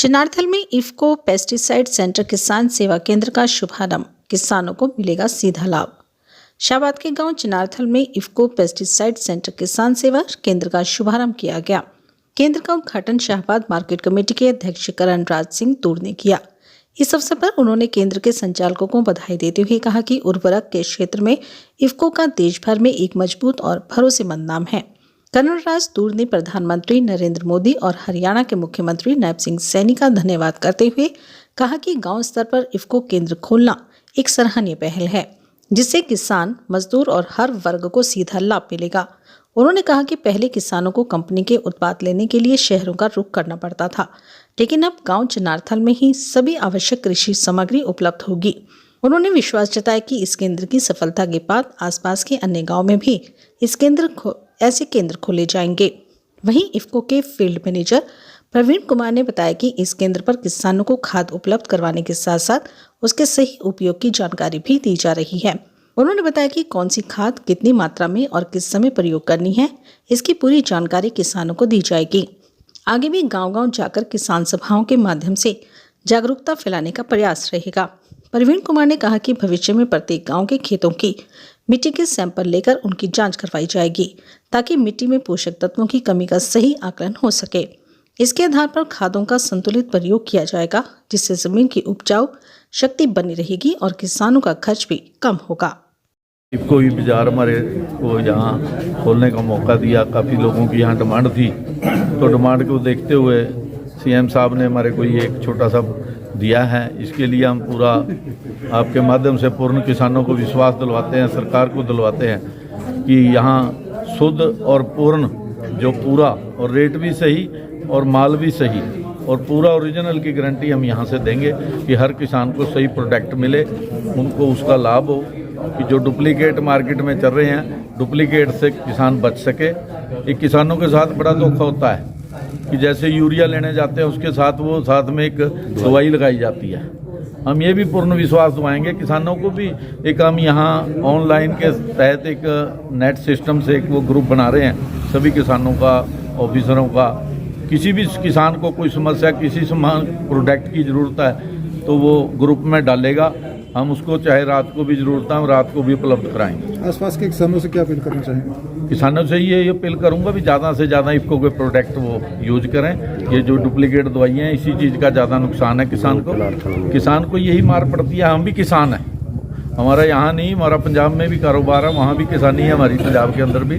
चनारथल में IFFCO pesticide centre किसान सेवा केंद्र का शुभारंभ, किसानों को मिलेगा सीधा लाभ। शाहबाद के गांव चनारथल में इफ्को पेस्टिसाइड सेंटर किसान सेवा केंद्र का शुभारंभ किया गया। केंद्र का उद्घाटन शाहबाद मार्केट कमेटी के अध्यक्ष करण राज सिंह तूर ने किया। इस अवसर पर उन्होंने केंद्र के संचालकों को बधाई देते हुए कहा कि उर्वरक के क्षेत्र में इफ्को का देश भर में एक मजबूत और भरोसेमंद नाम है। करण राज तूर ने प्रधानमंत्री नरेंद्र मोदी और हरियाणा के मुख्यमंत्री नायब सिंह सैनी का धन्यवाद करते हुए कहा कि गांव स्तर पर इफ्को केंद्र खोलना एक सराहनीय पहल है, जिससे किसान, मजदूर और हर वर्ग को सीधा लाभ मिलेगा। उन्होंने कहा कि पहले किसानों को कंपनी के उत्पाद लेने के लिए शहरों का रुख करना पड़ता था, लेकिन अब गांव चनारथल में ही सभी आवश्यक कृषि सामग्री उपलब्ध होगी। उन्होंने विश्वास जताया कि इस केंद्र की सफलता के बाद आसपास के अन्य गांव में भी ऐसे केंद्र खोले जाएंगे। वहीं इफ्को के फील्ड मैनेजर प्रवीण कुमार ने बताया कि इस केंद्र पर किसानों को खाद उपलब्ध करवाने के साथ साथ उसके सही उपयोग की जानकारी भी दी जा रही है। उन्होंने बताया कि कौन सी खाद कितनी मात्रा में और किस समय प्रयोग करनी है, इसकी पूरी जानकारी किसानों को दी जाएगी। आगे भी गांव-गांव जाकर किसान सभाओं के माध्यम से जागरूकता फैलाने का प्रयास रहेगा। प्रवीण कुमार ने कहा कि भविष्य में प्रत्येक गांव के खेतों की मिट्टी के सैंपल लेकर उनकी जांच करवाई जाएगी, ताकि मिट्टी में पोषक तत्वों की कमी का सही आकलन हो सके। इसके आधार पर खादों का संतुलित प्रयोग किया जाएगा, जिससे जमीन की उपजाऊ शक्ति बनी रहेगी और किसानों का खर्च भी कम होगा। इफ्को ही बाजार हमारे को यहाँ खोलने का मौका दिया। काफ़ी लोगों की यहाँ डिमांड थी, तो डिमांड को देखते हुए सीएम साहब ने हमारे को ये एक छोटा सा दिया है। इसके लिए हम पूरा आपके माध्यम से पूर्ण किसानों को विश्वास दिलवाते हैं, सरकार को दिलवाते हैं कि यहाँ शुद्ध और पूर्ण जो पूरा और रेट भी सही और माल भी सही और पूरा ओरिजिनल की गारंटी हम यहाँ से देंगे कि हर किसान को सही प्रोडक्ट मिले, उनको उसका लाभ हो। कि जो डुप्लीकेट मार्केट में चल रहे हैं, डुप्लीकेट से किसान बच सके। एक किसानों के साथ बड़ा धोखा होता है कि जैसे यूरिया लेने जाते हैं उसके साथ वो साथ में एक दवाई लगाई जाती है। हम ये भी पूर्ण विश्वास दिलाएंगे किसानों को भी। एक हम यहाँ ऑनलाइन के तहत एक नेट सिस्टम से एक वो ग्रुप बना रहे हैं सभी किसानों का, ऑफिसरों का। किसी भी किसान को कोई समस्या, किसी सामान प्रोडक्ट की ज़रूरत है तो वो ग्रुप में डालेगा। हम उसको चाहे रात को भी ज़रूरत है, हम रात को भी उपलब्ध कराएंगे। आसपास के किसानों से क्या अपील करना चाहेंगे? किसानों से ये अपील करूंगा भी ज़्यादा से ज़्यादा इफ्को के प्रोडक्ट वो यूज करें। ये जो डुप्लीकेट दवाइयाँ हैं, इसी चीज़ का ज़्यादा नुकसान है किसान को यही मार पड़ती है। हम भी किसान हैं, हमारा यहाँ नहीं, हमारा पंजाब में भी कारोबार है, वहाँ भी किसानी है हमारी, पंजाब के अंदर भी।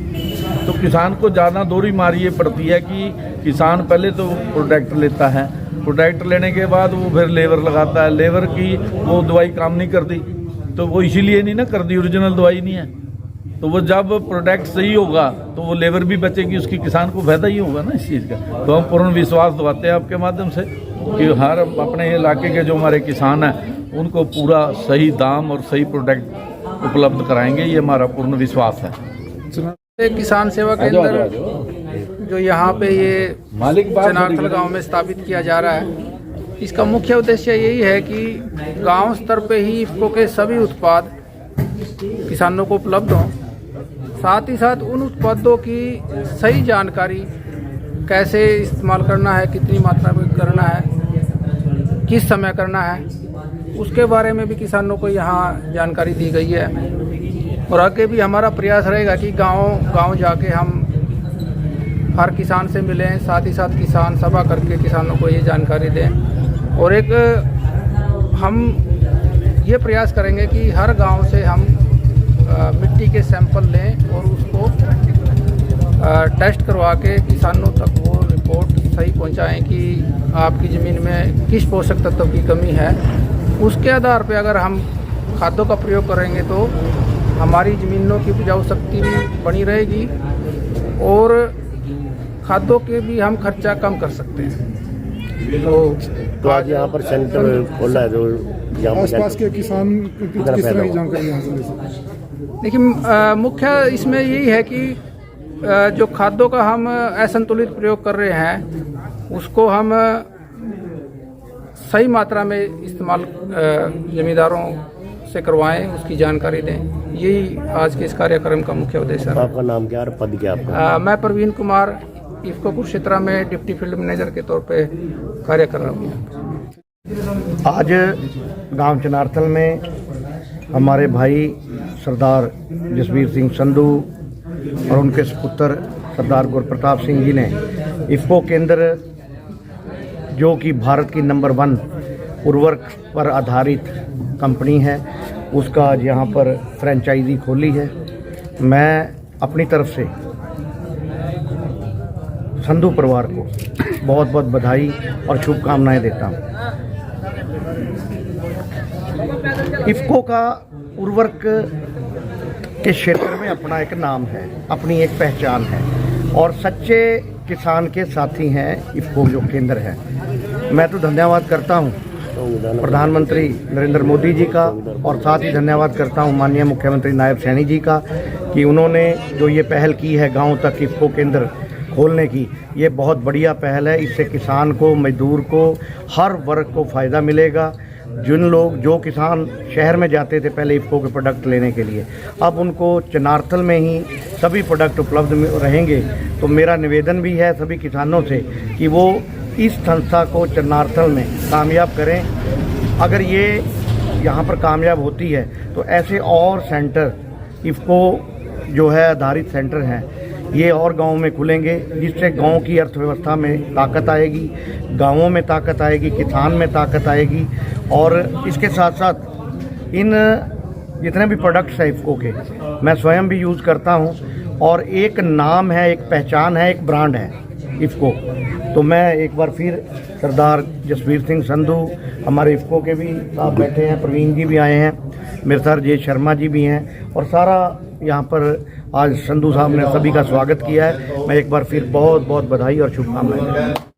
तो किसान को ज़्यादा दोहरी मार ये पड़ती है कि किसान पहले तो प्रोडक्ट लेता है, प्रोडक्ट लेने के बाद वो फिर लेबर लगाता है, लेबर की वो दवाई काम नहीं करती, तो वो इसीलिए नहीं ना करती, ओरिजिनल दवाई नहीं है। तो वो जब प्रोडक्ट सही होगा तो वो लेबर भी बचेगी, उसकी किसान को फायदा ही होगा ना इस चीज़ का। तो हम पूर्ण विश्वास दिलाते हैं आपके माध्यम से कि हर अपने इलाके के जो हमारे किसान हैं उनको पूरा सही दाम और सही प्रोडक्ट उपलब्ध कराएंगे, ये हमारा पूर्ण विश्वास है। किसान सेवा केंद्र जो यहाँ पे ये चनारथल गांव में स्थापित किया जा रहा है, इसका मुख्य उद्देश्य यही है कि गांव स्तर पे ही इफ्को के सभी उत्पाद किसानों को उपलब्ध हों। साथ ही साथ उन उत्पादों की सही जानकारी, कैसे इस्तेमाल करना है, कितनी मात्रा में करना है, किस समय करना है, उसके बारे में भी किसानों को यहाँ जानकारी दी गई है। और आगे भी हमारा प्रयास रहेगा कि गांव जाके हम हर किसान से मिलें, साथ ही साथ किसान सभा करके किसानों को ये जानकारी दें। और एक हम ये प्रयास करेंगे कि हर गांव से हम मिट्टी के सैंपल लें और उसको टेस्ट करवा के किसानों तक वो रिपोर्ट सही पहुंचाएं कि आपकी ज़मीन में किस पोषक तत्व की कमी है। उसके आधार पे अगर हम खादों का प्रयोग करेंगे तो हमारी ज़मीनों की उपजाऊ शक्ति भी बनी रहेगी और खादों के भी हम खर्चा कम कर सकते हैं। तो आज यहाँ पर सेंटर खोला है, जो आसपास के किसान किस तरह की जानकारी यहाँ से ले सकते हैं? देखिए, मुख्य इसमें यही है कि जो खादों का हम असंतुलित प्रयोग कर रहे हैं उसको हम सही मात्रा में इस्तेमाल जमींदारों से करवाएं, उसकी जानकारी दें। यही आज के इस कार्यक्रम का मुख्य उद्देश्य है। आपका नाम क्या है, पद क्या आपका? मैं प्रवीण कुमार, इफ्को कुरुक्षेत्र में डिप्टी फील्ड मैनेजर के तौर पे कार्य कर रहा हूँ। आज गांव चनारथल में हमारे भाई सरदार जसवीर सिंह संधू और उनके सुपुत्र सरदार गुरप्रताप सिंह जी ने इफ्को केंद्र, जो कि भारत की नंबर 1 उर्वरक पर आधारित कंपनी है, उसका आज यहाँ पर फ्रेंचाइजी खोली है। मैं अपनी तरफ से संधू परिवार को बहुत बहुत बधाई और शुभकामनाएं देता हूँ। इफ्को का उर्वरक के क्षेत्र में अपना एक नाम है, अपनी एक पहचान है और सच्चे किसान के साथी हैं इफ्को जो केंद्र है। मैं तो धन्यवाद करता हूं प्रधानमंत्री नरेंद्र मोदी जी का और साथ ही धन्यवाद करता हूं माननीय मुख्यमंत्री नायब सैनी जी का कि उन्होंने जो ये पहल की है गांव तक इफ्को केंद्र खोलने की, ये बहुत बढ़िया पहल है। इससे किसान को, मजदूर को, हर वर्ग को फ़ायदा मिलेगा। जो किसान शहर में जाते थे पहले इफ्को के प्रोडक्ट लेने के लिए, अब उनको चनारथल में ही सभी प्रोडक्ट उपलब्ध रहेंगे। तो मेरा निवेदन भी है सभी किसानों से कि वो इस संस्था को चनारथल में कामयाब करें। अगर ये यहाँ पर कामयाब होती है तो ऐसे और सेंटर, इफ्को जो है आधारित सेंटर हैं, ये और गाँव में खुलेंगे, जिससे गाँव की अर्थव्यवस्था में ताकत आएगी, गाँवों में ताकत आएगी, किसान में ताकत आएगी। और इसके साथ साथ इन जितने भी प्रोडक्ट्स हैं इफ्को के, मैं स्वयं भी यूज़ करता हूँ और एक नाम है, एक पहचान है, एक ब्रांड है इफ्को। तो मैं एक बार फिर सरदार जसवीर सिंह संधू, हमारे इफ्को के भी साहब बैठे हैं, प्रवीण जी भी आए हैं, मेरे साथ जे शर्मा जी भी हैं और सारा यहाँ पर आज संधू साहब ने सभी का स्वागत किया है। मैं एक बार फिर बहुत बहुत बधाई और शुभकामनाएं।